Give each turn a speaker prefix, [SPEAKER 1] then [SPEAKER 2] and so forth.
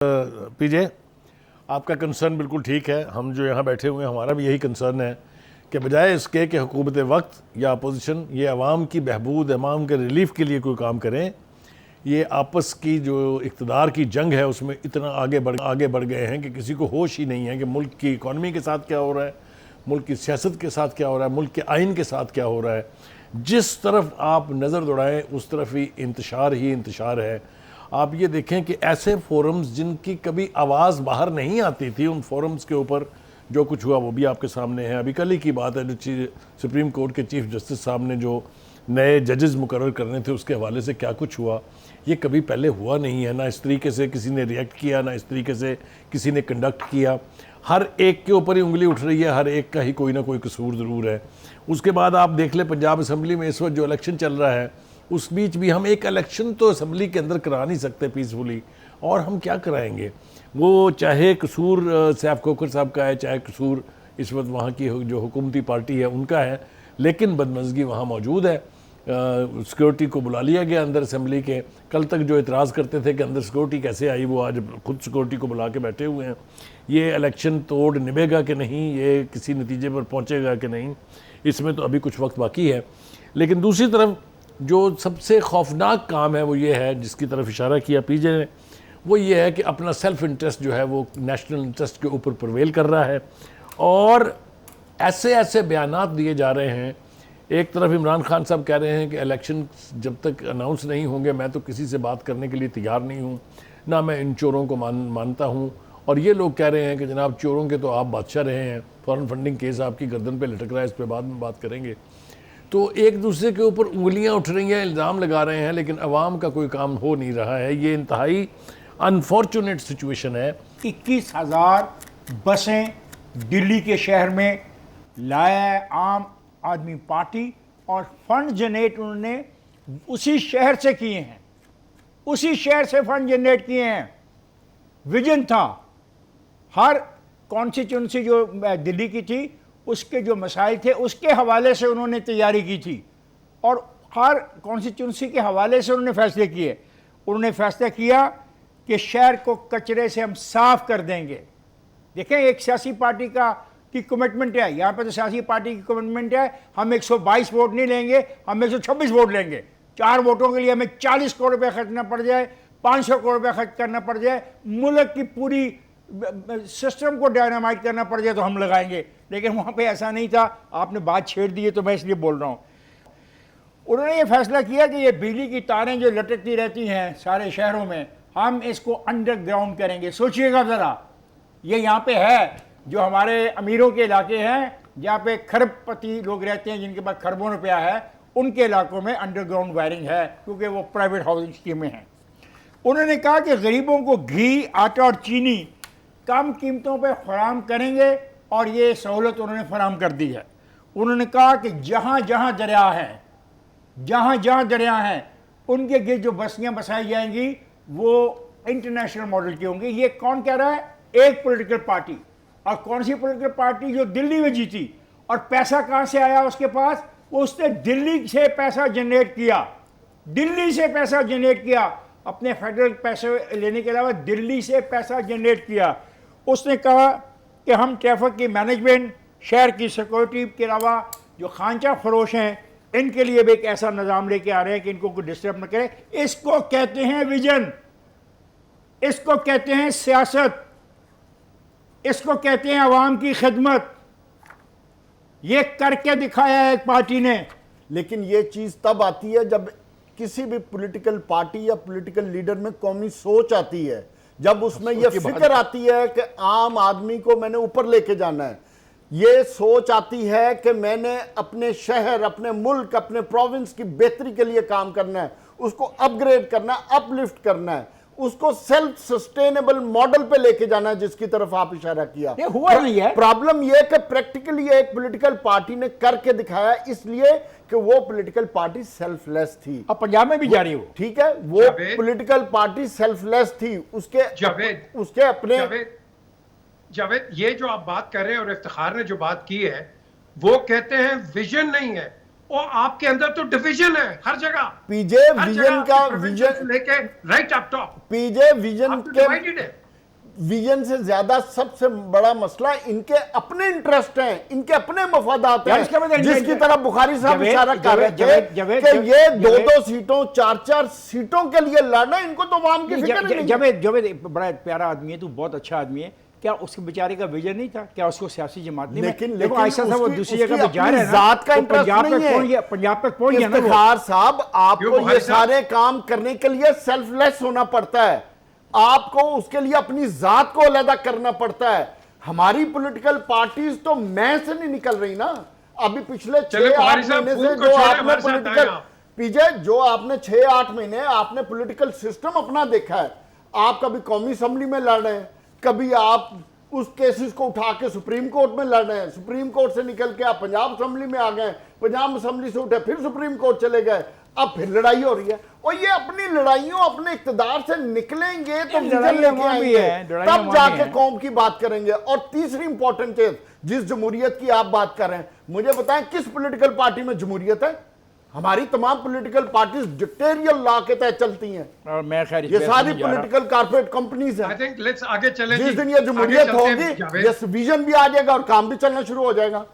[SPEAKER 1] पीजे, आपका कंसर्न बिल्कुल ठीक है। हम जो यहाँ बैठे हुए हैं हमारा भी यही कंसर्न है कि बजाय इसके कि हुकूमत वक्त या अपोजिशन ये अवाम की बहबूद, अवाम के रिलीफ के लिए कोई काम करें, ये आपस की जो इक़्तिदार की जंग है उसमें इतना आगे बढ़ गए हैं कि किसी को होश ही नहीं है कि मुल्क की इकॉनमी के साथ क्या हो रहा है, मुल्क की सियासत के साथ क्या हो रहा है, मुल्क के आइन के साथ क्या हो रहा है। जिस तरफ आप नज़र दौड़ाएँ उस तरफ ही इंतशार है। आप ये देखें कि ऐसे फोरम्स जिनकी कभी आवाज़ बाहर नहीं आती थी, उन फोरम्स के ऊपर जो कुछ हुआ वो भी आपके सामने है। अभी कल ही की बात है, जो सुप्रीम कोर्ट के चीफ जस्टिस साहब ने जो नए जजेस मुकर्रर करने थे उसके हवाले से क्या कुछ हुआ, ये कभी पहले हुआ नहीं है। ना इस तरीके से किसी ने रिएक्ट किया, ना इस तरीके से किसी ने कंडक्ट किया। हर एक के ऊपर ही उंगली उठ रही है, हर एक का ही कोई ना कोई कसूर ज़रूर है। उसके बाद आप देख लें पंजाब असम्बली में इस वक्त जो इलेक्शन चल रहा है, उस बीच भी हम एक इलेक्शन तो असम्बली के अंदर करा नहीं सकते पीसफुली, और हम क्या कराएंगे। वो चाहे कसूर सैफ खोखर साहब का है, चाहे कसूर इस वक्त वहाँ की जो हुकूमती पार्टी है उनका है, लेकिन बदमज़गी वहाँ मौजूद है। सिक्योरिटी को बुला लिया गया अंदर असम्बली के। कल तक जो इतराज़ करते थे कि अंदर सिक्योरिटी कैसे आई, वो आज खुद सिक्योरिटी को बुला के बैठे हुए हैं। ये इलेक्शन तोड़ निभेगा कि नहीं, ये किसी नतीजे पर पहुँचेगा कि नहीं, इसमें तो अभी कुछ वक्त बाकी है। लेकिन दूसरी तरफ जो सबसे खौफनाक काम है वो ये है, जिसकी तरफ इशारा किया पीजे ने, वो ये है कि अपना सेल्फ इंटरेस्ट जो है वो नेशनल इंटरेस्ट के ऊपर प्रवेल कर रहा है, और ऐसे ऐसे बयानात दिए जा रहे हैं। एक तरफ इमरान खान साहब कह रहे हैं कि इलेक्शन जब तक अनाउंस नहीं होंगे मैं तो किसी से बात करने के लिए तैयार नहीं हूँ, ना मैं इन चोरों को मानता हूँ। और ये लोग कह रहे हैं कि जनाब चोरों के तो आप बादशाह रहे हैं, फॉरेन फंडिंग केस आपकी गर्दन पे लटक रहा है, इस पर बाद में बात करेंगे। तो एक दूसरे के ऊपर उंगलियां उठ रही हैं, इल्ज़ाम लगा रहे हैं, लेकिन अवाम का कोई काम हो नहीं रहा है। ये इंतहाई अनफॉर्चुनेट सिचुएशन है।
[SPEAKER 2] 21,000 बसें दिल्ली के शहर में लाया है आम आदमी पार्टी, और फंड जनरेट उन्होंने उसी शहर से किए हैं, उसी शहर से फंड जनरेट किए हैं। विजन था, हर कॉन्स्टिट्यूंसी जो दिल्ली की थी उसके जो मसाइल थे उसके हवाले से उन्होंने तैयारी की थी, और हर कॉन्स्टिट्यूंसी के हवाले से उन्होंने फैसले किए। उन्होंने फैसला किया कि शहर को कचरे से हम साफ कर देंगे। देखें, एक सियासी पार्टी की कमिटमेंट है, यहाँ पे तो सियासी पार्टी की कमिटमेंट है, हम 122 वोट नहीं लेंगे, हम 126 वोट लेंगे। 4 वोटों के लिए हमें 40 करोड़ रुपये खर्चना पड़ जाए, 500 करोड़ रुपये खर्च करना पड़ जाए, मुल्क की पूरी सिस्टम को डायनामाइट करना पड़ जाए तो हम लगाएंगे। लेकिन वहाँ पे ऐसा नहीं था। आपने बात छेड़ दी है तो मैं इसलिए बोल रहा हूँ। उन्होंने ये फैसला किया कि ये बिजली की तारें जो लटकती रहती हैं सारे शहरों में, हम इसको अंडरग्राउंड करेंगे। सोचिएगा ज़रा, ये यहाँ पे है जो हमारे अमीरों के इलाके हैं, जहाँ पे खरबपति लोग रहते हैं जिनके पास खरबों रुपया है, उनके इलाकों में अंडरग्राउंड वायरिंग है, क्योंकि वो प्राइवेट हाउसिंग स्कीमें हैं। उन्होंने कहा कि गरीबों को घी, आटा और चीनी कम कीमतों पर फराम करेंगे, और ये सहूलत उन्होंने फराम कर दी है। उन्होंने कहा कि जहाँ जहाँ दरिया हैं उनके गिर्द जो बस्तियाँ बसाई जाएंगी वो इंटरनेशनल मॉडल की होंगी। ये कौन कह रहा है? एक पॉलिटिकल पार्टी। और कौन सी पॉलिटिकल पार्टी? जो दिल्ली में जीती। और पैसा कहाँ से आया उसके पास? वो उसने दिल्ली से पैसा जनरेट किया, दिल्ली से पैसा जनरेट किया, अपने फेडरल पैसे लेने के अलावा दिल्ली से पैसा जनरेट किया। उसने कहा कि हम ट्रैफिक की मैनेजमेंट, शहर की सिक्योरिटी के अलावा जो खांचा फरोश हैं, इनके लिए भी एक ऐसा निज़ाम लेके आ रहे हैं कि इनको कोई डिस्टर्ब न करे। इसको कहते हैं विजन, इसको कहते हैं सियासत, इसको कहते हैं अवाम की खिदमत। ये करके दिखाया है एक पार्टी ने।
[SPEAKER 3] लेकिन ये चीज तब आती है जब किसी भी पॉलिटिकल पार्टी या पॉलिटिकल लीडर में कौमी सोच आती है, जब उसमें ये फिक्र आती है कि आम आदमी को मैंने ऊपर लेके जाना है, ये सोच आती है कि मैंने अपने शहर, अपने मुल्क, अपने प्रोविंस की बेहतरी के लिए काम करना है, उसको अपग्रेड करना है, अपलिफ्ट करना है, उसको सेल्फ सस्टेनेबल मॉडल पे लेके जाना है, जिसकी तरफ आप इशारा किया।
[SPEAKER 2] ये हुआ नहीं है।
[SPEAKER 3] प्रॉब्लम ये कि प्रैक्टिकली एक पॉलिटिकल पार्टी ने करके दिखाया, इसलिए कि वो पॉलिटिकल पार्टी सेल्फलेस थी।
[SPEAKER 2] अब पंजाब में भी जारी हो,
[SPEAKER 3] ठीक है, वो पॉलिटिकल पार्टी सेल्फलेस थी। उसके अपने
[SPEAKER 4] जावेद, ये जो आप बात कर रहे हैं और इफ्तिखार ने जो बात की है, वो कहते हैं विजन नहीं है, और आपके अंदर तो डिवीजन है हर जगह।
[SPEAKER 3] पीजे विजन का विजन
[SPEAKER 4] लेके राइट अप टॉप,
[SPEAKER 3] पीजे विजन के विजन से ज्यादा सबसे बड़ा मसला इनके अपने इंटरेस्ट हैं, इनके अपने मफादात
[SPEAKER 2] यार इसका मतलब
[SPEAKER 3] हैं, जिसकी तरफ बुखारी साहब
[SPEAKER 2] जावेद-
[SPEAKER 3] इशारा कर रहे
[SPEAKER 2] जावेद-
[SPEAKER 3] थे
[SPEAKER 2] जावेद-
[SPEAKER 3] कि ये
[SPEAKER 2] जावेद-
[SPEAKER 3] 2-2 सीटों 4-4 सीटों के लिए लड़ना, इनको तो आवाम की फिक्र नहीं है।
[SPEAKER 2] जवेद बड़ा प्यारा आदमी है, तू बहुत अच्छा आदमी है। क्या उसके बेचारे का विजन नहीं था? क्या उसको सियासी जमात नहीं?
[SPEAKER 3] लेकिन
[SPEAKER 2] देखो ऐसा था वो
[SPEAKER 3] उसकी-
[SPEAKER 2] दूसरी
[SPEAKER 3] उसकी
[SPEAKER 2] जगह पे जा
[SPEAKER 3] अपनी
[SPEAKER 2] रहा है ना,
[SPEAKER 3] जात का
[SPEAKER 2] तो
[SPEAKER 3] इंटरेस्ट
[SPEAKER 2] पंजाब तक
[SPEAKER 3] नहीं है।
[SPEAKER 2] पहुंच गया, पंजाब तक पहुंच गया ना वो।
[SPEAKER 3] इफ्तिखार साहब,
[SPEAKER 4] क्यों
[SPEAKER 3] आपको ये
[SPEAKER 4] भाई साहब?
[SPEAKER 3] सारे काम करने के लिए सेल्फलेस होना पड़ता है, आपको उसके लिए अपनी जात को अलग करना पड़ता है। हमारी पॉलिटिकल पार्टीज तो मैं से नहीं निकल रही ना। अभी पिछले
[SPEAKER 4] चलो
[SPEAKER 3] 6-8
[SPEAKER 4] बुखारी साहब,
[SPEAKER 3] महीने से
[SPEAKER 4] फूल को
[SPEAKER 3] जो
[SPEAKER 4] छोड़े,
[SPEAKER 3] आपने
[SPEAKER 4] हमारे साथ आए
[SPEAKER 3] पॉलिटिकल
[SPEAKER 4] आप।
[SPEAKER 3] पीछे जो आपने 6-8 महीने आपने पॉलिटिकल सिस्टम अपना देखा है। आप कभी कौमी असेंबली में लड़ रहे हैं, कभी आप उस केसेस को उठा के सुप्रीम कोर्ट में लड़ रहे हैं, सुप्रीम कोर्ट से निकल के आप पंजाब असेंबली में आ गए, पंजाब असेंबली से उठे फिर सुप्रीम कोर्ट चले गए, अब फिर लड़ाई हो रही है। और ये अपनी लड़ाइयों अपने इक्तदार से निकलेंगे तो विजन
[SPEAKER 2] लड़ाई
[SPEAKER 3] लेके
[SPEAKER 2] अवामी है,
[SPEAKER 3] आएंगे,
[SPEAKER 2] लड़ाई
[SPEAKER 3] तब
[SPEAKER 2] अवामी
[SPEAKER 3] जाके
[SPEAKER 2] है।
[SPEAKER 3] कौम की बात करेंगे। और तीसरी इंपॉर्टेंट चीज, जिस जमहूरियत की आप बात कर रहे हैं, मुझे बताएं किस पॉलिटिकल पार्टी में जमहूरियत है? हमारी तमाम पॉलिटिकल पार्टीज डिक्टेरियल लॉ के तहत चलती हैं।
[SPEAKER 2] और मैं खैर इस
[SPEAKER 3] ये
[SPEAKER 2] बहस
[SPEAKER 3] सारी
[SPEAKER 2] में नहीं जा रहा।
[SPEAKER 3] पॉलिटिकल कारपोरेट कंपनीज
[SPEAKER 4] आई
[SPEAKER 3] हैं।
[SPEAKER 4] थिंक लेट्स आगे चले
[SPEAKER 3] जिस
[SPEAKER 4] जी।
[SPEAKER 3] दिन ये
[SPEAKER 4] आगे
[SPEAKER 3] जमहूरियत
[SPEAKER 4] चलते हैं
[SPEAKER 3] होगी,
[SPEAKER 4] जावेद।
[SPEAKER 3] ये विजन भी आ जाएगा और काम भी चलना शुरू हो जाएगा।